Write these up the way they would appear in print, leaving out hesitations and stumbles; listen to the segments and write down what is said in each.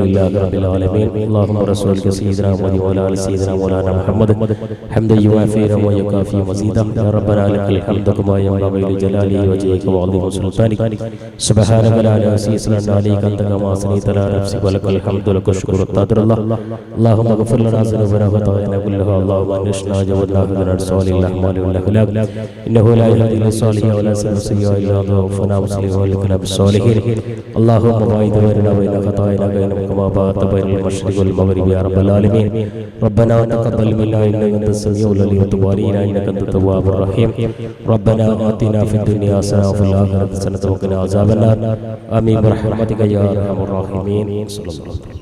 لله رب العالمين اللهم رسولك سيدنا محمد وعلى ال سيدنا مولانا محمد حمدا يوافي ويكافي مزيدا يا ربنا لك الحمد كما ينبغي لجلال وجهك وعظيم سلطانك سبحانك لا نحصي ثناء عليك انت كما اثنيت على نفسك ولك الحمد لك الشكر قادر الله اللهم اغفر لنا ذنوبنا وخطايانا كلها اللهم انشنا جودنا من الصالح الاعمال والاخلاق انه لا يهدي للصالحين ولا سيهدي الا الله وفنا مسلم ولكنا بالصالحين اللهم باعد بيننا وبين خطايانا كما باعدت بين المشرق والمغرب يا رب العالمين ربنا تقبل منا انك انت السميع العليم وتب علينا انك انت التواب الرحيم ربنا آتنا في الدنيا حسنة وفي الآخرة حسنة وقنا عذاب النار آمين برحمتك يا أرحم الراحمين صلى الله عليه وسلم.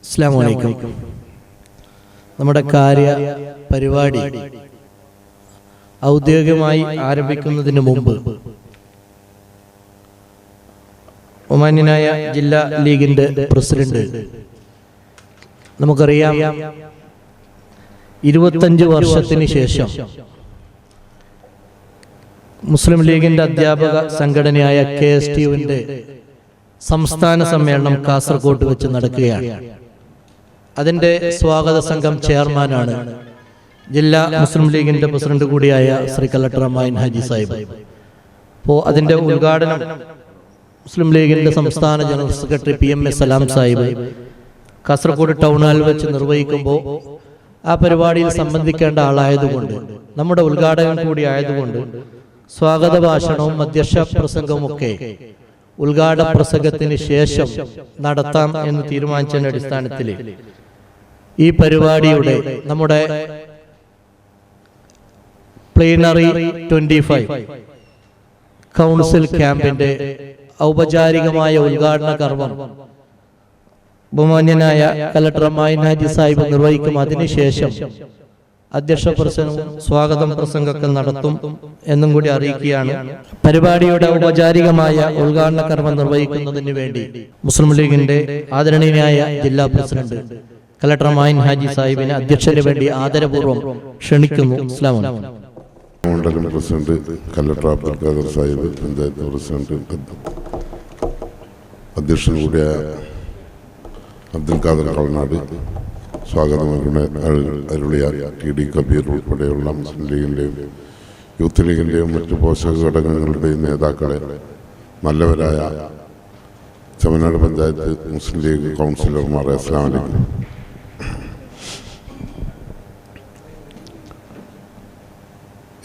അസ്സലാമു അലൈക്കും. നമ്മുടെ കാര്യ പരിപാടി ഔദ്യോഗികമായി ആരംഭിക്കുന്നതിന് മുമ്പ് ഒമാന്യനായ ജില്ലാ ലീഗിന്റെ പ്രസിഡന്റ്, നമുക്കറിയാം 25 വർഷത്തിന് ശേഷം മുസ്ലിം ലീഗിന്റെ അധ്യാപക സംഘടനയായ KSTUവിന്റെ സംസ്ഥാന സമ്മേളനം കാസർഗോഡ് വെച്ച് നടക്കുകയാണ്. അതിന്റെ സ്വാഗത സംഘം ചെയർമാനാണ് ജില്ലാ മുസ്ലിം ലീഗിന്റെ പ്രസിഡന്റ് കൂടിയായ ശ്രീ കലക്ടർ അമായിൻ ഹാജി സാഹിബ്. അപ്പോൾ അതിന്റെ ഉദ്ഘാടനം മുസ്ലിം ലീഗിന്റെ സംസ്ഥാന ജനറൽ സെക്രട്ടറി PMS സലാം സാഹിബ് കാസർഗോഡ് ടൗൺ ഹാളിൽ വെച്ച് നിർവഹിക്കുമ്പോൾ ആ പരിപാടിയിൽ സംബന്ധിക്കേണ്ട ആളായതുകൊണ്ട്, നമ്മുടെ ഉദ്ഘാടകൻ കൂടി ആയതുകൊണ്ട് സ്വാഗത ഭാഷണവും അധ്യക്ഷ പ്രസംഗവും ഒക്കെ ഉദ്ഘാടന പ്രസംഗത്തിന് ശേഷം നടത്താം എന്ന് തീരുമാനിച്ചതിന്റെ അടിസ്ഥാനത്തിൽ ഈ പരിപാടിയുടെ നമ്മുടെ പ്ലീനറി 25 കൗൺസിൽ ക്യാമ്പിന്റെ ഔപചാരികമായ ഉദ്ഘാടന കർമ്മം ബഹുമാന്യനായ കലക്ടർ അമായിൻ ഹാജി സാഹിബ് നിർവഹിക്കും. അതിനുശേഷം അധ്യക്ഷ പ്രസംഗവും സ്വാഗതം പ്രസംഗമൊക്കെ നടത്തും എന്നും കൂടി അറിയിക്കുകയാണ്. പരിപാടിയുടെ ഔപചാരികമായ ഉദ്ഘാടന കർമ്മം നിർവഹിക്കുന്നതിന് വേണ്ടി മുസ്ലിം ലീഗിന്റെ ആദരണീയനായ ജില്ലാ പ്രസിഡന്റ് കലക്ടർ അമായിൻ ഹാജി സാഹിബിനെ അധ്യക്ഷന് വേണ്ടി ആദരപൂർവ്വം ക്ഷണിക്കുന്നു. അസ്സലാമു അലൈക്കും. മണ്ഡലം president collector Abdul Khader Sahib, panchayat president അധ്യക്ഷൻ കൂടിയായ അബ്ദുൽ ഖാദർ കളനാട്, സ്വാഗതം അരുളിയ TD കബീർ ഉൾപ്പെടെയുള്ള മുസ്ലിം ലീഗിൻ്റെയും യൂത്ത് ലീഗിൻ്റെയും മറ്റു പോഷക ഘടകങ്ങളുടെയും നേതാക്കളെ, നല്ലവരായ ചമനാട് പഞ്ചായത്ത് മുസ്ലിം ലീഗ് കൗൺസിലർമാരെ, അസ്സലാമു അലൈക്കും.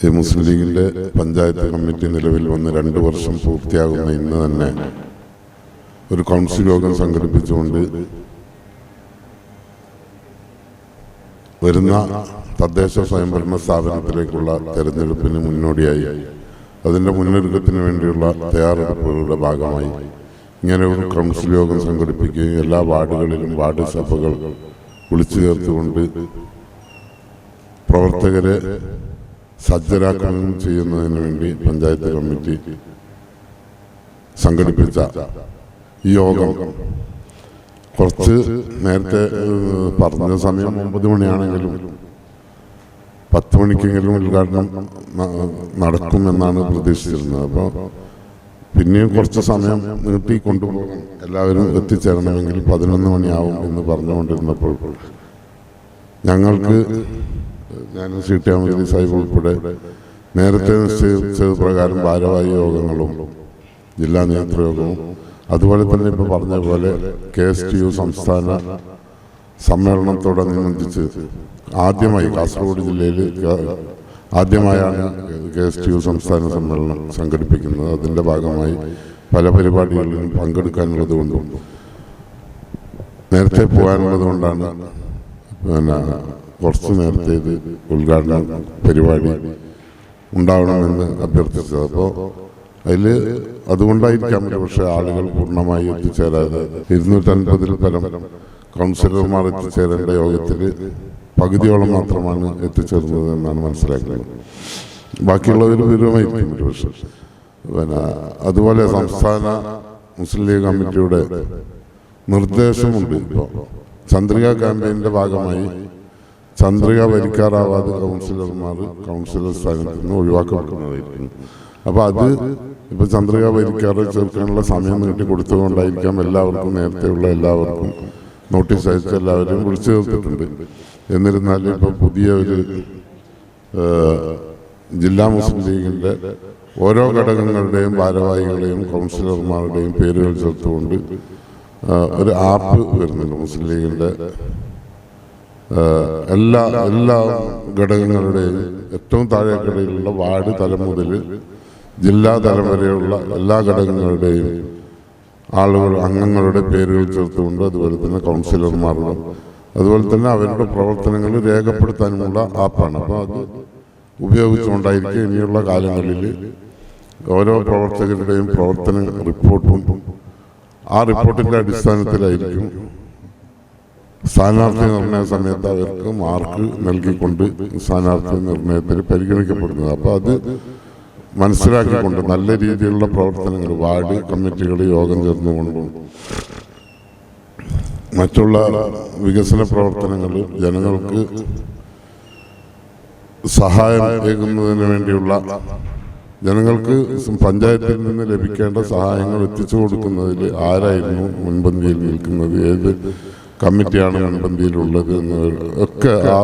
ഈ മുസ്ലിം ലീഗിൻ്റെ പഞ്ചായത്ത് കമ്മിറ്റി നിലവിൽ വന്ന് 2 വർഷം പൂർത്തിയാകുന്ന ഇന്ന് തന്നെ ഒരു കൗൺസിൽ യോഗം സംഘടിപ്പിച്ചുകൊണ്ട് വരുന്ന തദ്ദേശ സ്വയംഭരണ സ്ഥാപനത്തിലേക്കുള്ള തെരഞ്ഞെടുപ്പിന് മുന്നോടിയായി അതിൻ്റെ മുന്നൊരുക്കത്തിന് വേണ്ടിയുള്ള തയ്യാറെടുപ്പുകളുടെ ഭാഗമായി ഇങ്ങനെ ഒരു കൗൺസിൽ യോഗം സംഘടിപ്പിക്കുകയും എല്ലാ വാർഡുകളിലും വാർഡ് സഭകൾ വിളിച്ചു ചേർത്തുകൊണ്ട് പ്രവർത്തകരെ സജ്ജരാക്കുകയും ചെയ്യുന്നതിന് വേണ്ടി പഞ്ചായത്ത് കമ്മിറ്റി സംഘടിപ്പിച്ച ഈ യോഗം കുറച്ച് നേരത്തെ പറഞ്ഞ സമയം 9 മണിയാണെങ്കിലും 10 മണിക്കെങ്കിലും ഉദ്ഘാടനം നടക്കുമെന്നാണ് പ്രതീക്ഷിച്ചിരുന്നത്. അപ്പോൾ പിന്നെയും കുറച്ച് സമയം നീട്ടി കൊണ്ടുപോകാൻ എല്ലാവരും എത്തിച്ചേരണമെങ്കിൽ 11 മണിയാവും എന്ന് പറഞ്ഞുകൊണ്ടിരുന്നപ്പോൾ ഞങ്ങൾക്ക് ഞാൻ CT അമീദ് സാഹിബ് ഉൾപ്പെടെ നേരത്തെ നിശ്ചയിച്ചത് പ്രകാരം ഭാരവാഹി യോഗങ്ങളും ജില്ലാ നേതൃയോഗവും അതുപോലെ തന്നെ ഇപ്പോൾ പറഞ്ഞ പോലെ KSTU സംസ്ഥാന സമ്മേളനത്തോടനുബന്ധിച്ച് ആദ്യമായി കാസർഗോഡ് ജില്ലയിൽ ആദ്യമായാണ് KSTU സംസ്ഥാന സമ്മേളനം സംഘടിപ്പിക്കുന്നത്. അതിൻ്റെ ഭാഗമായി പല പരിപാടികളിലും പങ്കെടുക്കാനുള്ളത് കൊണ്ടും നേരത്തെ പോകാനുള്ളത് കൊണ്ടാണ് കുറച്ച് നേരത്തെ ഇത് ഉദ്ഘാടന പരിപാടി ഉണ്ടാവണമെന്ന് അഭ്യർത്ഥിച്ചത്. അപ്പോൾ അതുകൊണ്ടായിരിക്കാം പക്ഷേ ആളുകൾ പൂർണ്ണമായി എത്തിച്ചേരാതെ 250-ൽ പരം കൗൺസിലർമാർ എത്തിച്ചേരേണ്ട യോഗത്തിൽ പകുതിയോളം മാത്രമാണ് എത്തിച്ചേർന്നത് എന്നാണ് മനസ്സിലാക്കുന്നത്. ബാക്കിയുള്ളവർ വിവരമായിരിക്കും പക്ഷേ. അതുപോലെ സംസ്ഥാന മുസ്ലിം ലീഗ് കമ്മിറ്റിയുടെ നിർദ്ദേശമുണ്ട്. ഇപ്പോൾ ചന്ദ്രിക ക്യാമ്പയിൻ്റെ ഭാഗമായി ചന്ദ്രിക ഭരിക്കാറാവാതെ കൗൺസിലർമാർ കൗൺസിലർ സ്ഥാനത്ത് നിന്ന് ഒഴിവാക്കപ്പെടുന്നതായിരിക്കും. അപ്പോൾ അത് ഇപ്പം ചന്ദ്രിക വരിക്കാറ് ചേർക്കാനുള്ള സമയം നീട്ടി കൊടുത്തുകൊണ്ടായിരിക്കാം എല്ലാവർക്കും നേരത്തെയുള്ള എല്ലാവർക്കും നോട്ടീസ് അയച്ച് എല്ലാവരെയും വിളിച്ചു ചേർത്തിട്ടുണ്ട്. എന്നിരുന്നാലും ഇപ്പോൾ പുതിയ ഒരു ജില്ലാ മുസ്ലിം ലീഗിൻ്റെ ഓരോ ഘടകങ്ങളുടെയും ഭാരവാഹികളുടെയും കൗൺസിലർമാരുടെയും പേരുകൾ ചേർത്തുകൊണ്ട് ഒരു ആപ്പ് വരുന്നുണ്ട്. മുസ്ലിം ലീഗിൻ്റെ എല്ലാ ഘടകങ്ങളുടെയും ഏറ്റവും താഴേക്കടയിലുള്ള വാർഡ് തലം മുതൽ ജില്ലാ തലം വരെയുള്ള എല്ലാ ഘടകങ്ങളുടെയും അംഗങ്ങളുടെ പേരുകൾ ചേർത്തുകൊണ്ട്, അതുപോലെ തന്നെ കൗൺസിലർമാരുടെ, അതുപോലെ തന്നെ അവരുടെ പ്രവർത്തനങ്ങൾ രേഖപ്പെടുത്താനുമുള്ള ആപ്പാണ്. അപ്പോൾ അത് ഉപയോഗിച്ചുകൊണ്ടായിരിക്കും ഇനിയുള്ള കാലങ്ങളിൽ ഓരോ പ്രവർത്തകരുടെയും പ്രവർത്തന റിപ്പോർട്ടും ആ റിപ്പോർട്ടിൻ്റെ അടിസ്ഥാനത്തിലായിരിക്കും സ്ഥാനാർത്ഥി നിർണയ സമയത്ത് അവർക്ക് മാർക്ക് നൽകിക്കൊണ്ട് സ്ഥാനാർത്ഥി നിർണയത്തിൽ പരിഗണിക്കപ്പെടുന്നത്. അപ്പോൾ അത് മനസ്സിലാക്കിക്കൊണ്ട് നല്ല രീതിയിലുള്ള പ്രവർത്തനങ്ങൾ വാർഡ് കമ്മിറ്റികൾ യോഗം ചേർന്നുകൊണ്ടും മറ്റുള്ള വികസന പ്രവർത്തനങ്ങൾ ജനങ്ങൾക്ക് സഹായം ഏകുന്നതിന് വേണ്ടിയുള്ള, ജനങ്ങൾക്ക് പഞ്ചായത്തിൽ നിന്ന് ലഭിക്കേണ്ട സഹായങ്ങൾ എത്തിച്ചു കൊടുക്കുന്നതിൽ ആരായിരുന്നു മുൻപന്തിയിൽ നിൽക്കുന്നത്, ഏത് കമ്മിറ്റിയാണ് മുൻപന്തിയിലുള്ളത് എന്നൊക്കെ ആ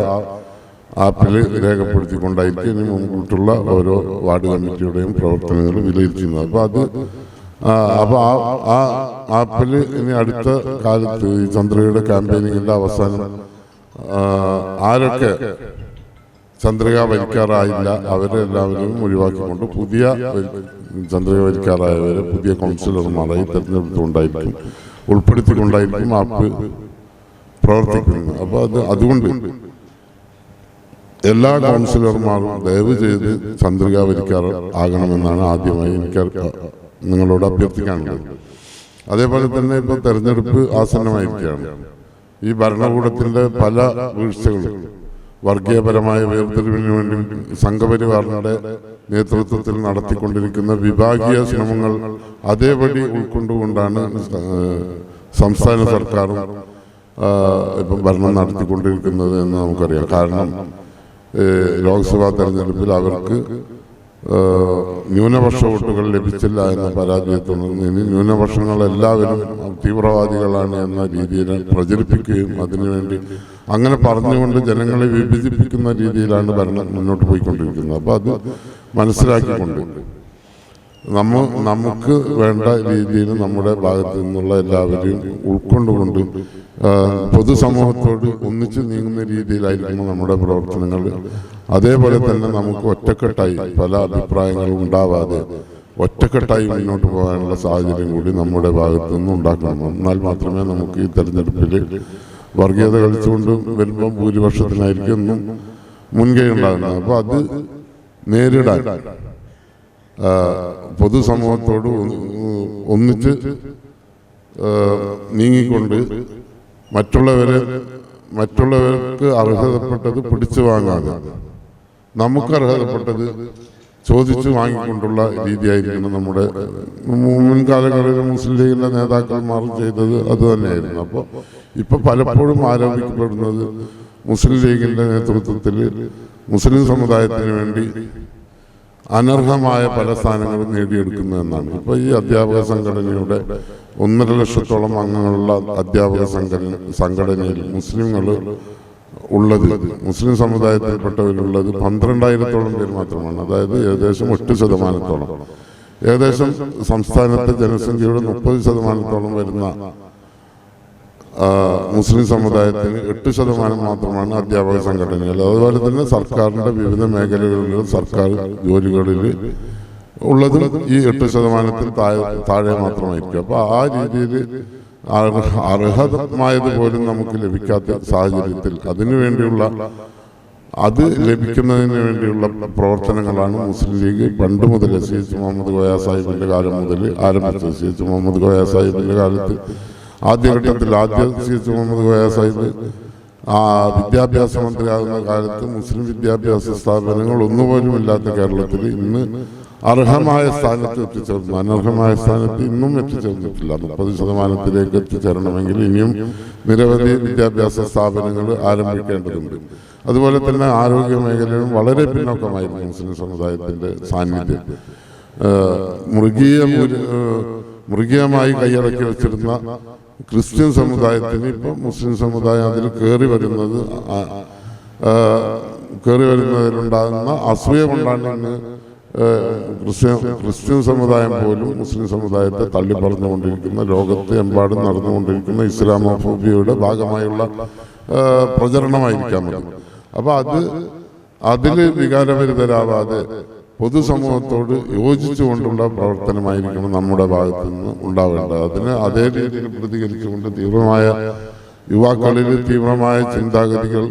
ആപ്പിൽ രേഖപ്പെടുത്തിക്കൊണ്ടായിരിക്കും ഇനി മുൻകൂട്ടുള്ള ഓരോ വാർഡ് കമ്മിറ്റിയുടെയും പ്രവർത്തനങ്ങൾ വിലയിരുത്തുന്നത്. അപ്പോൾ ആ ആപ്പിൽ ഇനി അടുത്ത കാലത്ത് ഈ ചന്ദ്രികയുടെ ക്യാമ്പയിനിങ്ങിൻ്റെ അവസാനം ആരൊക്കെ ചന്ദ്രിക വരിക്കാറായില്ല അവരെല്ലാവരെയും ഒഴിവാക്കിക്കൊണ്ട് പുതിയ ചന്ദ്രിക വരിക്കാറായവരെ പുതിയ കൗൺസിലർമാരായി തിരഞ്ഞെടുത്തുകൊണ്ടായിരിക്കും, ഉൾപ്പെടുത്തിക്കൊണ്ടായിരിക്കും ആപ്പ് പ്രവർത്തിക്കുന്നത്. അപ്പോൾ അതുകൊണ്ട് എല്ലാ കൗൺസിലർമാരും ദയവ് ചെയ്ത് ചന്ദ്രിക വരിക്കാർ ആകണമെന്നാണ് ആദ്യമായി എനിക്ക് നിങ്ങളോട് അഭ്യർത്ഥിക്കാനുള്ളത്. അതേപോലെ തന്നെ ഇപ്പോൾ തെരഞ്ഞെടുപ്പ് ആസന്നമായിരിക്കുകയാണ്. ഈ ഭരണകൂടത്തിൻ്റെ പല വീഴ്ചകളും വർഗീയപരമായ വേർതിരിവിന് വേണ്ടി സംഘപരിവാറിന്റെ നേതൃത്വത്തിൽ നടത്തിക്കൊണ്ടിരിക്കുന്ന വിഭാഗീയ ശ്രമങ്ങൾ അതേപടി ഉൾക്കൊണ്ടുകൊണ്ടാണ് സംസ്ഥാന സർക്കാരും ഇപ്പം ഭരണം നടത്തിക്കൊണ്ടിരിക്കുന്നത് എന്ന് നമുക്കറിയാം. കാരണം ലോക്സഭാ തെരഞ്ഞെടുപ്പിൽ അവർക്ക് ന്യൂനപക്ഷ വോട്ടുകൾ ലഭിച്ചില്ല എന്ന പരാജയത്തിൽ നിന്ന് ഇനി ന്യൂനപക്ഷങ്ങൾ എല്ലാവരും തീവ്രവാദികളാണ് എന്ന രീതിയിൽ പ്രചരിപ്പിക്കുകയും അതിനുവേണ്ടി അങ്ങനെ പറഞ്ഞുകൊണ്ട് ജനങ്ങളെ വിഭജിപ്പിക്കുന്ന രീതിയിലാണ് ഭരണം മുന്നോട്ട് പോയിക്കൊണ്ടിരിക്കുന്നത്. അപ്പോൾ അത് മനസ്സിലാക്കിക്കൊണ്ട് നമുക്ക് വേണ്ട രീതിയിൽ നമ്മുടെ ഭാഗത്ത് നിന്നുള്ള എല്ലാവരെയും ഉൾക്കൊണ്ടുകൊണ്ട് പൊതുസമൂഹത്തോട് ഒന്നിച്ച് നീങ്ങുന്ന രീതിയിലായിരിക്കും നമ്മുടെ പ്രവർത്തനങ്ങൾ. അതേപോലെ തന്നെ നമുക്ക് ഒറ്റക്കെട്ടായി പല അഭിപ്രായങ്ങളും ഉണ്ടാവാതെ ഒറ്റക്കെട്ടായി മുന്നോട്ട് പോകാനുള്ള സാഹചര്യം കൂടി നമ്മുടെ ഭാഗത്തു നിന്ന് ഉണ്ടാക്കണം. എന്നാൽ മാത്രമേ നമുക്ക് ഈ തെരഞ്ഞെടുപ്പിൽ വർഗീയത കളിച്ചുകൊണ്ട് വരുമ്പോൾ ഭൂരിപക്ഷത്തിനായിരിക്കും എന്നും മുൻകൈ ഉണ്ടാകുന്നത്. അപ്പോൾ അത് നേരിടാൻ പൊതുസമൂഹത്തോട് ഒന്നിച്ച് നീങ്ങിക്കൊണ്ട് മറ്റുള്ളവർക്ക് അർഹതപ്പെട്ടത് പിടിച്ചു വാങ്ങാതെ നമുക്ക് അർഹതപ്പെട്ടത് ചോദിച്ചു വാങ്ങിക്കൊണ്ടുള്ള രീതിയായിരിക്കണം നമ്മുടെ മുൻകാലങ്ങളിൽ മുസ്ലിം ലീഗിൻ്റെ നേതാക്കന്മാർ ചെയ്തത് അതുതന്നെയായിരുന്നു. അപ്പോൾ ഇപ്പോൾ പലപ്പോഴും ആരോപിക്കപ്പെടുന്നത് മുസ്ലിം ലീഗിൻ്റെ നേതൃത്വത്തിൽ മുസ്ലിം സമുദായത്തിന് വേണ്ടി അനർഹമായ പല സ്ഥാനങ്ങളും നേടിയെടുക്കുന്നതെന്നാണ്. ഇപ്പോൾ ഈ അധ്യാപക സംഘടനയുടെ 1.5 ലക്ഷത്തോളം അംഗങ്ങളുള്ള അധ്യാപക സംഘടനയിൽ മുസ്ലിങ്ങൾ ഉള്ളത്, മുസ്ലിം സമുദായത്തിൽപ്പെട്ടവരുള്ളത് 12,000-ഓളം പേര് മാത്രമാണ്. അതായത് ഏകദേശം 8%. ഏകദേശം സംസ്ഥാനത്തെ ജനസംഖ്യയുടെ 30%-ഓളം വരുന്ന മുസ്ലിം സമുദായത്തിന് 8% മാത്രമാണ് അധ്യാപക സംഘടനകൾ. അതുപോലെ തന്നെ സർക്കാരിൻ്റെ വിവിധ മേഖലകളിലും സർക്കാർ ജോലികളിൽ ഉള്ളതും ഈ 8%-ൽ താഴെ മാത്രമായിരിക്കും. അപ്പോൾ ആ രീതിയിൽ അർഹതമായതുപോലും നമുക്ക് ലഭിക്കാത്ത സാഹചര്യത്തിൽ അത് ലഭിക്കുന്നതിന് വേണ്ടിയുള്ള പ്രവർത്തനങ്ങളാണ് മുസ്ലിം ലീഗ് പണ്ട് മുതൽ CH മുഹമ്മദ് കോയ സാഹിബിൻ്റെ കാലം മുതൽ ആരംഭിച്ചത്. CH മുഹമ്മദ് കോയ സാഹിബിൻ്റെ കാലത്ത് ആദ്യഘട്ടത്തിൽ CH മുഹമ്മദ് കോയ സാഹിബ് വിദ്യാഭ്യാസ മന്ത്രിയാകുന്ന കാലത്ത് മുസ്ലിം വിദ്യാഭ്യാസ സ്ഥാപനങ്ങൾ ഒന്നുപോലും ഇല്ലാത്ത കേരളത്തിൽ ഇന്ന് അർഹമായ സ്ഥാനത്ത് എത്തിച്ചേർന്നു. അനർഹമായ സ്ഥാനത്ത് ഇന്നും എത്തിച്ചേർന്നിട്ടില്ല. 30%-ലേക്ക് എത്തിച്ചേരണമെങ്കിൽ ഇനിയും നിരവധി വിദ്യാഭ്യാസ സ്ഥാപനങ്ങൾ ആരംഭിക്കേണ്ടതുണ്ട്. അതുപോലെ തന്നെ ആരോഗ്യ മേഖലയിലും വളരെ പിന്നോക്കമായിരുന്നു മുസ്ലിം സമുദായത്തിൻ്റെ സാന്നിധ്യം. മൃഗീയമായി കൈയടക്കി വെച്ചിരുന്ന ക്രിസ്ത്യൻ സമുദായത്തിന് ഇപ്പം മുസ്ലിം സമുദായം അതിൽ കയറി വരുന്നതിലുണ്ടാകുന്ന അസൂയ കൊണ്ടാണ് ഇന്ന് ക്രിസ്ത്യൻ സമുദായം പോലും മുസ്ലിം സമുദായത്തെ തള്ളിപ്പറഞ്ഞുകൊണ്ടിരിക്കുന്ന, ലോകത്തെ എമ്പാടും നടന്നുകൊണ്ടിരിക്കുന്ന ഇസ്ലാമോഫോബിയയുടെ ഭാഗമായുള്ള പ്രചരണമായിരിക്കാൻ മതി. അപ്പോൾ അതിൽ വികാരഭരിതരാവാതെ പൊതുസമൂഹത്തോട് യോജിച്ചുകൊണ്ടുള്ള പ്രവർത്തനമായിരിക്കണം നമ്മുടെ ഭാഗത്തു നിന്ന് ഉണ്ടാവേണ്ടത്. അതിന് അതേ രീതിയിൽ പ്രതികരിച്ചുകൊണ്ട് യുവാക്കളിൽ തീവ്രമായ ചിന്താഗതികൾ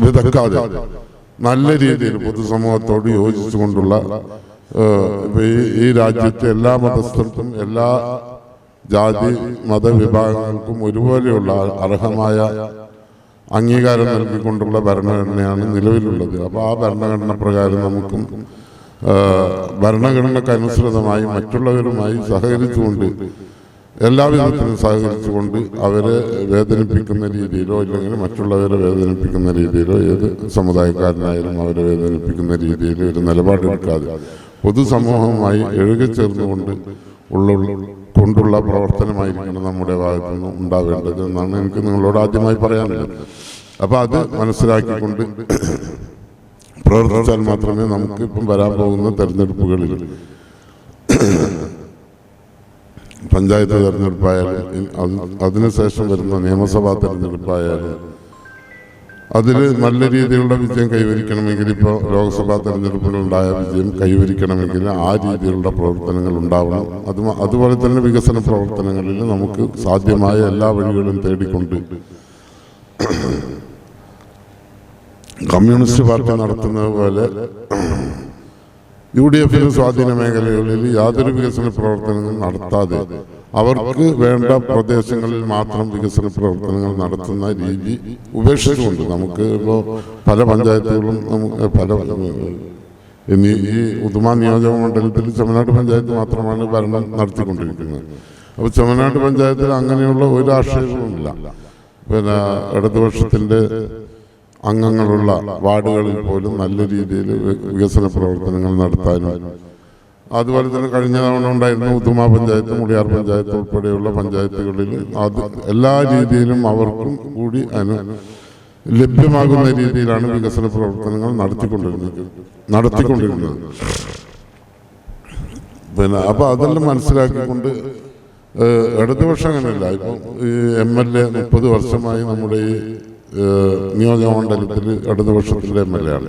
വിതക്കാതെ നല്ല രീതിയിൽ പൊതുസമൂഹത്തോട് യോജിച്ചുകൊണ്ടുള്ള ഈ രാജ്യത്തെ എല്ലാ മതസ്ഥർക്കും എല്ലാ ജാതി മതവിഭാഗങ്ങൾക്കും ഒരുപോലെയുള്ള അർഹമായ അംഗീകാരം നൽകിക്കൊണ്ടുള്ള ഭരണഘടനയാണ് നിലവിലുള്ളത്. അപ്പോൾ ആ ഭരണഘടന പ്രകാരം നമുക്കും ഭരണഘടനക്കനുസൃതമായി മറ്റുള്ളവരുമായി സഹകരിച്ചുകൊണ്ട് എല്ലാവിധത്തിലും സഹകരിച്ചുകൊണ്ട് അവരെ വേദനിപ്പിക്കുന്ന രീതിയിലോ ഇല്ലെങ്കിൽ മറ്റുള്ളവരെ വേദനിപ്പിക്കുന്ന രീതിയിലോ ഏത് സമുദായക്കാരനായാലും അവരെ വേദനിപ്പിക്കുന്ന രീതിയിൽ ഒരു നിലപാടെടുക്കാതെ പൊതുസമൂഹവുമായി എഴുകച്ചേർന്നുകൊണ്ട് കൊണ്ടുള്ള പ്രവർത്തനമായിരിക്കണം നമ്മുടെ ഭാഗത്തു നിന്ന് ഉണ്ടാവേണ്ടത് എന്നാണ് എനിക്ക് നിങ്ങളോട് ആദ്യമായി പറയാനുള്ളത്. അപ്പോൾ അത് മനസ്സിലാക്കിക്കൊണ്ട് പ്രവർത്തിച്ചാൽ മാത്രമേ നമുക്ക് ഇപ്പം വരാൻ പോകുന്ന തെരഞ്ഞെടുപ്പുകളിൽ പഞ്ചായത്ത് തെരഞ്ഞെടുപ്പായാലും അതിനുശേഷം വരുന്ന നിയമസഭാ തെരഞ്ഞെടുപ്പായാലും അതിൽ നല്ല രീതിയിലുള്ള വിജയം കൈവരിക്കണമെങ്കിൽ ഇപ്പോൾ ലോക്സഭാ തെരഞ്ഞെടുപ്പിലുണ്ടായ വിജയം കൈവരിക്കണമെങ്കിൽ ആ രീതിയിലുള്ള പ്രവർത്തനങ്ങൾ ഉണ്ടാവണം. അതുപോലെ തന്നെ വികസന പ്രവർത്തനങ്ങളിൽ നമുക്ക് സാധ്യമായ എല്ലാ വഴികളും തേടിക്കൊണ്ട് കമ്മ്യൂണിസ്റ്റ് പാർട്ടി നടത്തുന്നത് പോലെ UDF സ്വാധീന മേഖലകളിൽ യാതൊരു വികസന പ്രവർത്തനങ്ങളും നടത്താതെ അവർക്ക് വേണ്ട പ്രദേശങ്ങളിൽ മാത്രം വികസന പ്രവർത്തനങ്ങൾ നടത്തുന്ന രീതി ഉപേക്ഷിച്ചുകൊണ്ട് നമുക്ക് ഇപ്പോൾ പല പഞ്ചായത്തുകളും ഈ ഉദുമ നിയോജക മണ്ഡലത്തിൽ ചെമ്മനാട് പഞ്ചായത്ത് മാത്രമാണ് ഭരണം നടത്തിക്കൊണ്ടിരിക്കുന്നത്. അപ്പോൾ ചെമ്മനാട് പഞ്ചായത്തിൽ അങ്ങനെയുള്ള ഒരു ആക്ഷേപവുമില്ല. പിന്നെ ഇടതുപക്ഷത്തിൻ്റെ അംഗങ്ങളുള്ള വാർഡുകളിൽ പോലും നല്ല രീതിയിൽ വികസന പ്രവർത്തനങ്ങൾ നടത്താനും അതുപോലെ തന്നെ കഴിഞ്ഞ തവണ ഉണ്ടായിരുന്ന ഉദുമ പഞ്ചായത്ത്, മുളിയാർ പഞ്ചായത്ത് ഉൾപ്പെടെയുള്ള പഞ്ചായത്തുകളിൽ എല്ലാ രീതിയിലും അവർക്കും കൂടി ലഭ്യമാകുന്ന രീതിയിലാണ് വികസന പ്രവർത്തനങ്ങൾ നടത്തിക്കൊണ്ടിരുന്നത്. പിന്നെ അപ്പോൾ അതെല്ലാം മനസ്സിലാക്കിക്കൊണ്ട് ഇടതുപക്ഷം അങ്ങനെയല്ല. ഇപ്പം ഈ MLA 30 വർഷമായി നമ്മുടെ ഈ നിയോജക മണ്ഡലത്തിൽ ഇടതുപക്ഷത്തിൻ്റെ MLA ആണ്.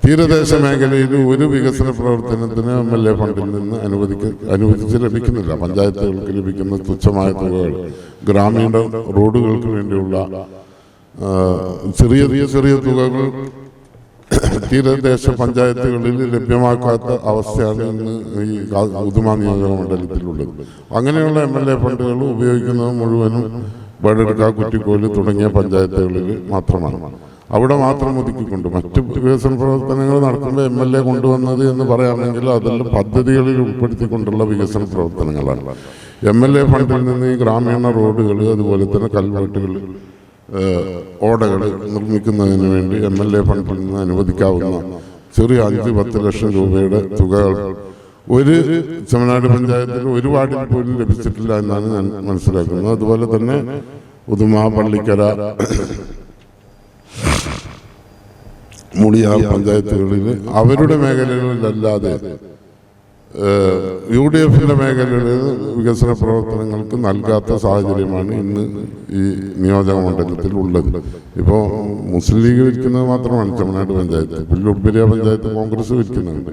തീരദേശ മേഖലയിൽ ഒരു വികസന പ്രവർത്തനത്തിന് MLA ഫണ്ടിൽ നിന്ന് അനുവദിച്ച് ലഭിക്കുന്നില്ല. പഞ്ചായത്തുകൾക്ക് ലഭിക്കുന്ന തുച്ഛമായ തുകകൾ ഗ്രാമീണ റോഡുകൾക്ക് വേണ്ടിയുള്ള ചെറിയ തുകകൾ തീരദേശ പഞ്ചായത്തുകളിൽ ലഭ്യമാക്കാത്ത അവസ്ഥയാണ് ഇന്ന് ഈ ഉദുമ നിയോജക മണ്ഡലത്തിലുള്ളത്. അങ്ങനെയുള്ള MLA ഫണ്ടുകൾ ഉപയോഗിക്കുന്നത് മുഴുവനും വടടുക്ക, കുറ്റിക്കോല് തുടങ്ങിയ പഞ്ചായത്തുകളിൽ മാത്രമാണ്. അവിടെ മാത്രം ഒതുക്കിക്കൊണ്ട് മറ്റ് വികസന പ്രവർത്തനങ്ങൾ നടക്കുമ്പോൾ MLA കൊണ്ടുവന്നത് എന്ന് പറയാമെങ്കിൽ അതെല്ലാം പദ്ധതികളിൽ ഉൾപ്പെടുത്തിക്കൊണ്ടുള്ള വികസന പ്രവർത്തനങ്ങളാണ്. MLA ഫണ്ടിൽ നിന്ന് ഈ ഗ്രാമീണ റോഡുകൾ അതുപോലെ തന്നെ കൽവെട്ടുകൾ, ഓടകൾ നിർമ്മിക്കുന്നതിന് വേണ്ടി MLA ഫണ്ടിൽ നിന്ന് അനുവദിക്കാവുന്ന ചെറിയ 5-10 ലക്ഷം രൂപയുടെ തുകകൾ ഒരു ചെമ്മനാട് പഞ്ചായത്തിൽ ഒരു വാർഡിൽ പോലും ലഭിച്ചിട്ടില്ല എന്നാണ് ഞാൻ മനസ്സിലാക്കുന്നത്. അതുപോലെ തന്നെ ഉദുമ, പള്ളിക്കര, മുളിയാർ പഞ്ചായത്തുകളിൽ അവരുടെ മേഖലകളിലല്ലാതെ UDFിൻ്റെ മേഖലകളിൽ വികസന പ്രവർത്തനങ്ങൾക്ക് നൽകാത്ത സാഹചര്യമാണ് ഇന്ന് ഈ നിയോജക മണ്ഡലത്തിൽ ഉള്ളത്. ഇപ്പോൾ മുസ്ലിം ലീഗ് വിൽക്കുന്നത് മാത്രമാണ് ചെമ്മനാട് പഞ്ചായത്ത്. പുല്ലൂർപ്പെരിയ പഞ്ചായത്ത് കോൺഗ്രസ് വിൽക്കുന്നുണ്ട്.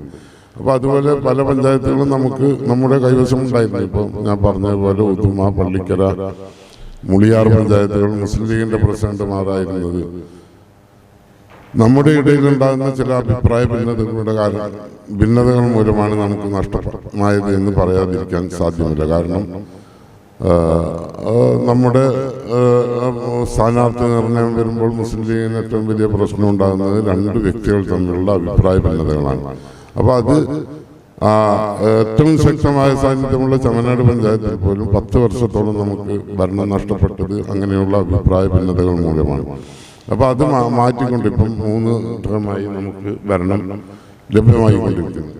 അപ്പോൾ അതുപോലെ പല പഞ്ചായത്തുകളും നമുക്ക് നമ്മുടെ കൈവശം ഉണ്ടായിരുന്നു. ഇപ്പോൾ ഞാൻ പറഞ്ഞതുപോലെ ഉദുമ, പള്ളിക്കര, മുളിയാർ പഞ്ചായത്തുകൾ മുസ്ലിം ലീഗിൻ്റെ പ്രസിഡന്റുമാരായിരുന്നത് നമ്മുടെ ഇടയിലുണ്ടാകുന്ന ചില അഭിപ്രായ ഭിന്നതകൾ മൂലമാണ് നമുക്ക് നഷ്ടമായത് എന്ന് പറയാതിരിക്കാൻ സാധ്യമല്ല. കാരണം നമ്മുടെ സ്ഥാനാർത്ഥി നിർണയം വരുമ്പോൾ മുസ്ലിം ലീഗിന് ഏറ്റവും വലിയ പ്രശ്നം ഉണ്ടാകുന്നത് 2 വ്യക്തികൾ തമ്മിലുള്ള അഭിപ്രായ ഭിന്നതകളാണ്. അപ്പോൾ അത് ഏറ്റവും ശക്തമായ സാന്നിധ്യമുള്ള ചെമ്മനാട് പഞ്ചായത്തിൽ പോലും 10 വർഷത്തോളം നമുക്ക് ഭരണം നഷ്ടപ്പെട്ടത് അങ്ങനെയുള്ള അഭിപ്രായ ഭിന്നതകൾ മൂലമാണ്. അപ്പോൾ അതുപോലെ പല പഞ്ചായത്തുകളും നമുക്ക് നമ്മുടെ കൈവശം ഉണ്ടായിരുന്നു. ഇപ്പോൾ ഞാൻ പറഞ്ഞതുപോലെ ഉദുമ, പള്ളിക്കര, മുളിയാർ പഞ്ചായത്തുകൾ മുസ്ലിം ലീഗിൻ്റെ പ്രസിഡന്റുമാരായിരുന്നത് നമ്മുടെ ഇടയിലുണ്ടാകുന്ന ചില അഭിപ്രായ ഭിന്നതകൾ മൂലമാണ് നമുക്ക് നഷ്ടമായത് എന്ന് പറയാതിരിക്കാൻ സാധ്യമല്ല. കാരണം നമ്മുടെ സ്ഥാനാർത്ഥി നിർണയം വരുമ്പോൾ മുസ്ലിം ലീഗിന് ഏറ്റവും വലിയ പ്രശ്നം ഉണ്ടാകുന്നത് 2 വ്യക്തികൾ തമ്മിലുള്ള അഭിപ്രായ ഭിന്നതകളാണ്. അപ്പോൾ അത് ഏറ്റവും ശക്തമായ സാന്നിധ്യമുള്ള ചെമ്മനാട് പഞ്ചായത്തിൽ പോലും 10 വർഷത്തോളം നമുക്ക് ഭരണം നഷ്ടപ്പെട്ടത് അങ്ങനെയുള്ള അഭിപ്രായ ഭിന്നതകൾ മൂലമാണ്. അപ്പോൾ അത് മാറ്റിക്കൊണ്ട് ഇപ്പം 3 ടേമായി നമുക്ക് ഭരണം ലഭ്യമായിക്കൊണ്ടിരിക്കുന്നു.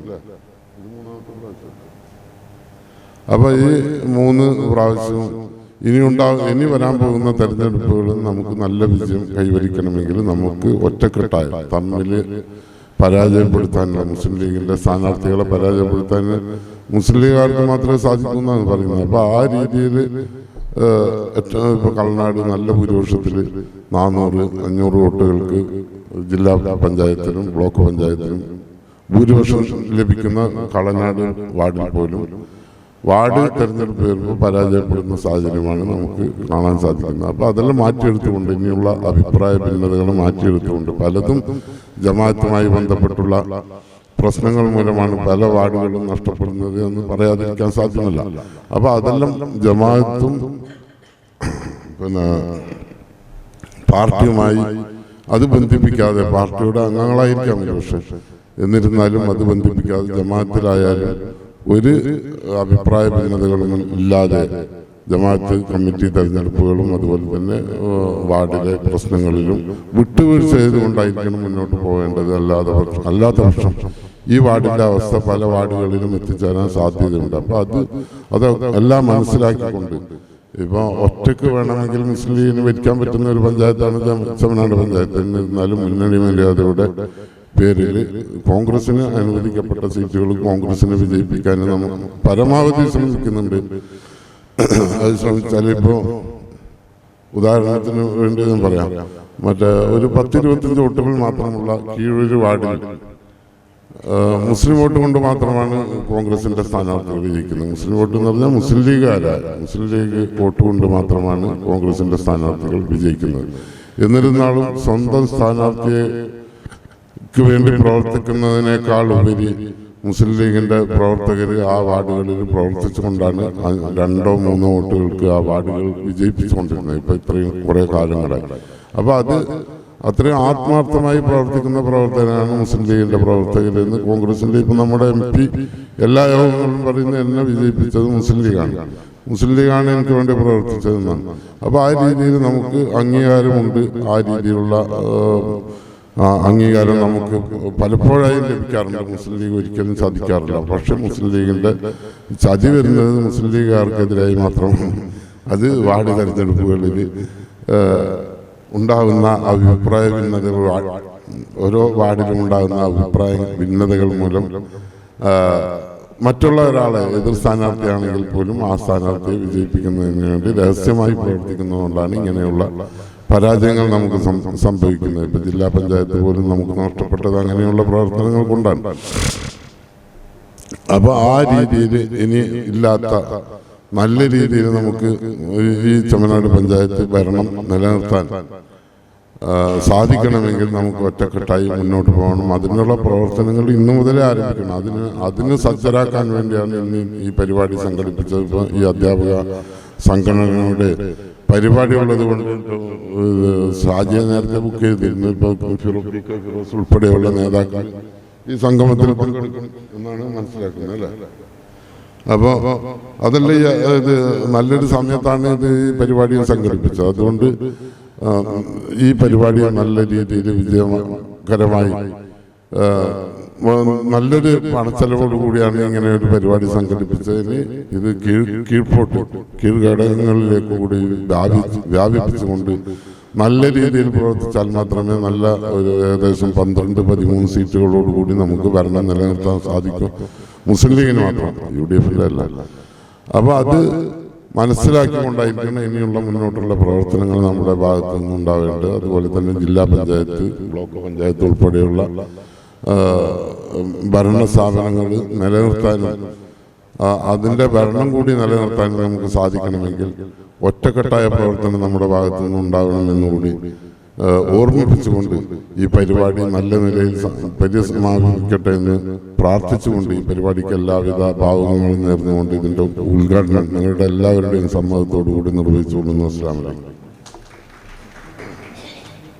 അപ്പോൾ ഈ 3 പ്രാവശ്യവും ഇനി വരാൻ പോകുന്ന തെരഞ്ഞെടുപ്പുകളിൽ നമുക്ക് നല്ല വിജയം കൈവരിക്കണമെങ്കിൽ നമുക്ക് ഒറ്റക്കെട്ടായി തമ്മിൽ പരാജയപ്പെടുത്താനുള്ള മുസ്ലിം ലീഗിൻ്റെ സ്ഥാനാർത്ഥികളെ പരാജയപ്പെടുത്താൻ മുസ്ലിം ലീഗുകാർക്ക് മാത്രമേ സാധിക്കൂ എന്നാണ് പറയുന്നത്. അപ്പോൾ ആ രീതിയിൽ ഇപ്പോൾ കളനാട് നല്ല ഭൂരിപക്ഷത്തിൽ 400-500 വോട്ടുകൾക്ക് ജില്ലാ പഞ്ചായത്തിലും ബ്ലോക്ക് പഞ്ചായത്തിലും ഭൂരിപക്ഷം ലഭിക്കുന്ന കളനാട് വാർഡിൽ പോലും വാർഡ് തെരഞ്ഞെടുപ്പ് വരുമ്പോൾ പരാജയപ്പെടുന്ന സാഹചര്യമാണ് നമുക്ക് കാണാൻ സാധിക്കുന്നത്. അപ്പോൾ അതെല്ലാം മാറ്റിയെടുത്തുകൊണ്ട് ഇനിയുള്ള അഭിപ്രായ ഭിന്നതകൾ മാറ്റിയെടുത്തുകൊണ്ട് പലതും ജമാഅത്തുമായി ബന്ധപ്പെട്ടുള്ള പ്രശ്നങ്ങൾ മൂലമാണ് പല വാർഡുകളും നഷ്ടപ്പെടുന്നത് എന്ന് പറയാതിരിക്കാൻ സാധ്യമല്ല. അപ്പോൾ അതെല്ലാം ജമാഅത്തും പാർട്ടിയുമായി അത് ബന്ധിപ്പിക്കാതെ പാർട്ടിയുടെ അംഗങ്ങളായിരിക്കാം പക്ഷേ എന്നിരുന്നാലും അത് ബന്ധിപ്പിക്കാതെ ജമാഅത്തിലായാലും ഒരു അഭിപ്രായ ഭിന്നതകളും ഇല്ലാതെ ജമാഅത്ത് കമ്മിറ്റി തെരഞ്ഞെടുപ്പുകളും അതുപോലെ തന്നെ വാർഡിലെ പ്രശ്നങ്ങളിലും വിട്ടുവീഴ്ച ചെയ്തുകൊണ്ടായിരിക്കണം മുന്നോട്ട് പോകേണ്ടത്. അല്ലാത്ത പക്ഷം ഈ വാർഡിൻ്റെ അവസ്ഥ പല വാർഡുകളിലും എത്തിച്ചേരാൻ സാധ്യതയുണ്ട്. അപ്പോൾ അത് എല്ലാം മനസ്സിലാക്കിക്കൊണ്ട് ഇപ്പോൾ ഒറ്റയ്ക്ക് വേണമെങ്കിൽ മുസ്ലിം ലീഗിന് ഭരിക്കാൻ പറ്റുന്ന ഒരു പഞ്ചായത്താണ് ചെമ്മനാട് പഞ്ചായത്ത്. എന്നിരുന്നാലും മുന്നണി മര്യാദയുടെ പേരിൽ കോൺഗ്രസിന് അനുവദിക്കപ്പെട്ട സീറ്റുകൾ കോൺഗ്രസിനെ വിജയിപ്പിക്കാൻ നമ്മൾ പരമാവധി ശ്രമിക്കുന്നുണ്ട്. അത് ശ്രമിച്ചാൽ ഇപ്പോൾ ഉദാഹരണത്തിന് വേണ്ടി ഞാൻ പറയാം, മറ്റേ ഒരു 10-25 വോട്ടുകൾ മാത്രമുള്ള കീഴൂര് വാർഡിൽ മുസ്ലിം വോട്ട് കൊണ്ട് മാത്രമാണ് കോൺഗ്രസിൻ്റെ സ്ഥാനാർത്ഥികൾ വിജയിക്കുന്നത്. മുസ്ലിം വോട്ട് എന്ന് പറഞ്ഞാൽ മുസ്ലിം ലീഗ് വോട്ട് കൊണ്ട് മാത്രമാണ് കോൺഗ്രസിൻ്റെ സ്ഥാനാർത്ഥികൾ വിജയിക്കുന്നത്. എന്നിരുന്നാലും സ്വന്തം സ്ഥാനാർത്ഥിക്ക് വേണ്ടി പ്രവർത്തിക്കുന്നതിനേക്കാൾ ഉപരി മുസ്ലിം ലീഗിൻ്റെ പ്രവർത്തകർ ആ വാർഡുകളിൽ പ്രവർത്തിച്ചുകൊണ്ടാണ് 2-3 വോട്ടുകൾക്ക് ആ വാർഡുകൾ വിജയിപ്പിച്ചുകൊണ്ടിരുന്നത് ഇപ്പോൾ ഇത്രയും കുറേ കാലങ്ങളായി. അപ്പോൾ അത്രയും ആത്മാർത്ഥമായി പ്രവർത്തിക്കുന്ന പ്രവർത്തകരാണ് മുസ്ലിം ലീഗിൻ്റെ പ്രവർത്തകരെന്ന് കോൺഗ്രസിൻ്റെ ഇപ്പം നമ്മുടെ MP എല്ലാ യോഗങ്ങളും പറയുന്നത് എന്നെ വിജയിപ്പിച്ചത് മുസ്ലിം ലീഗാണ് എനിക്ക് വേണ്ടി പ്രവർത്തിച്ചതെന്നാണ്. അപ്പോൾ ആ രീതിയിൽ നമുക്ക് അംഗീകാരമുണ്ട്. ആ രീതിയിലുള്ള അംഗീകാരം നമുക്ക് പലപ്പോഴായും ലഭിക്കാറുണ്ട്. മുസ്ലിം ലീഗ് ഒരിക്കലും സാധിക്കാറില്ല. പക്ഷെ മുസ്ലിം ലീഗിൻ്റെ ചതി വരുന്നത് മുസ്ലിം ലീഗുകാർക്കെതിരായി മാത്രമാണ്. അത് വാർഡ് തെരഞ്ഞെടുപ്പുകളിൽ ഉണ്ടാകുന്ന അഭിപ്രായ ഭിന്നതകൾ, ഓരോ വാർഡിലും ഉണ്ടാകുന്ന അഭിപ്രായ ഭിന്നതകൾ മൂലം മറ്റുള്ള ഒരാളെ എതിർ സ്ഥാനാർത്ഥിയാണെങ്കിൽ പോലും ആ സ്ഥാനാർത്ഥിയെ വിജയിപ്പിക്കുന്നതിന് വേണ്ടി രഹസ്യമായി പ്രവർത്തിക്കുന്നതുകൊണ്ടാണ് ഇങ്ങനെയുള്ള പരാജയങ്ങൾ നമുക്ക് സംഭവിക്കുന്നത്. ഇപ്പം ജില്ലാ പഞ്ചായത്ത് പോലും നമുക്ക് നഷ്ടപ്പെട്ടത് അങ്ങനെയുള്ള പ്രവർത്തനങ്ങൾ കൊണ്ടാണ്. അപ്പോൾ ആ രീതിയിൽ ഇനി ഇല്ലാത്ത നല്ല രീതിയിൽ നമുക്ക് ഈ ചെമ്മനാട് പഞ്ചായത്ത് ഭരണം നിലനിർത്താൻ സാധിക്കണമെങ്കിൽ നമുക്ക് ഒറ്റക്കെട്ടായി മുന്നോട്ട് പോകണം. അതിനുള്ള പ്രവർത്തനങ്ങൾ ഇന്നു മുതലേ ആരംഭിക്കണം. അതിന് സജ്ജരാക്കാൻ വേണ്ടിയാണ് ഇന്ന് ഈ പരിപാടി സംഘടിപ്പിച്ചത്. ഇപ്പോൾ ഈ അധ്യാപക സംഘടനകളുടെ പരിപാടി ഉള്ളത് കൊണ്ട് ഷാജിയെ നേരത്തെ ബുക്ക് ചെയ്തിരുന്നു. ഇപ്പോൾ ഫിറോസ് ഉൾപ്പെടെയുള്ള നേതാക്കൾ ഈ സംഗമത്തിൽ പങ്കെടുക്കും എന്നാണ് മനസ്സിലാക്കുന്നത് അല്ലേ? അപ്പോൾ അതല്ല ഇത് നല്ലൊരു സമയത്താണ് ഇത് ഈ പരിപാടി സംഘടിപ്പിച്ചത്. അതുകൊണ്ട് ഈ പരിപാടി നല്ല രീതിയിൽ വിജയകരമായി നല്ലൊരു പണച്ചെലവോടുകൂടിയാണ് ഇങ്ങനെ ഒരു പരിപാടി സംഘടിപ്പിച്ചതിന് ഇത് കീഴ്ഘടകങ്ങളിലേക്ക് കൂടി വ്യാപിപ്പിച്ചുകൊണ്ട് നല്ല രീതിയിൽ പ്രവർത്തിച്ചാൽ മാത്രമേ നല്ല ഒരു ഏകദേശം 12-13 സീറ്റുകളോടുകൂടി നമുക്ക് ഭരണം നിലനിർത്താൻ സാധിക്കും. മുസ്ലിം ലീഗിന് മാത്രം, UDFിൻ്റെ അല്ല. അപ്പോൾ അത് മനസ്സിലാക്കിക്കൊണ്ടായിരിക്കണം ഇനിയുള്ള മുന്നോട്ടുള്ള പ്രവർത്തനങ്ങൾ നമ്മുടെ ഭാഗത്തു നിന്നുണ്ടാവേണ്ടത്. അതുപോലെ തന്നെ ജില്ലാ പഞ്ചായത്ത്, ബ്ലോക്ക് പഞ്ചായത്ത് ഉൾപ്പെടെയുള്ള ഭരണ സ്ഥാപനങ്ങൾ നിലനിർത്താനും അതിൻ്റെ ഭരണം കൂടി നിലനിർത്താനും നമുക്ക് സാധിക്കണമെങ്കിൽ ഒറ്റക്കെട്ടായ പ്രവർത്തനം നമ്മുടെ ഭാഗത്തു നിന്നുണ്ടാകണമെന്നുകൂടി ഓർമ്മിപ്പിച്ചുകൊണ്ട് ഈ പരിപാടി നല്ല നിലയിൽ പരിസമാപിക്കട്ടെ എന്ന് പ്രാർത്ഥിച്ചുകൊണ്ട് ഈ പരിപാടിക്ക് എല്ലാവിധ ഭാവങ്ങളും നേർന്നുകൊണ്ട് ഇതിൻ്റെ ഉദ്ഘാടനം നിങ്ങളുടെ എല്ലാവരുടെയും സമ്മതത്തോടു കൂടി നിർവഹിച്ചുകൊള്ളുന്നു. അസ്സലാമു അലൈക്കും.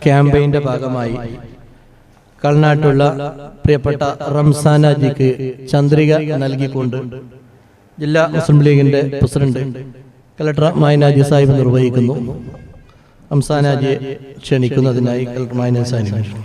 ക്യാമ്പയിൻ്റെ ഭാഗമായി കളനാട്ടുള്ള പ്രിയപ്പെട്ട റംസാനാജിക്ക് ചന്ദ്രിക നൽകിക്കൊണ്ട് ജില്ലാ മുസ്ലിം ലീഗിൻ്റെ പ്രസിഡന്റ് കളക്ടർ മായനാജി സാഹിബ് നിർവഹിക്കുന്നു. റംസാനാജിയെ ക്ഷണിക്കുന്നതിനായി കൽക്കമാനെ സാന്നിധ്യം.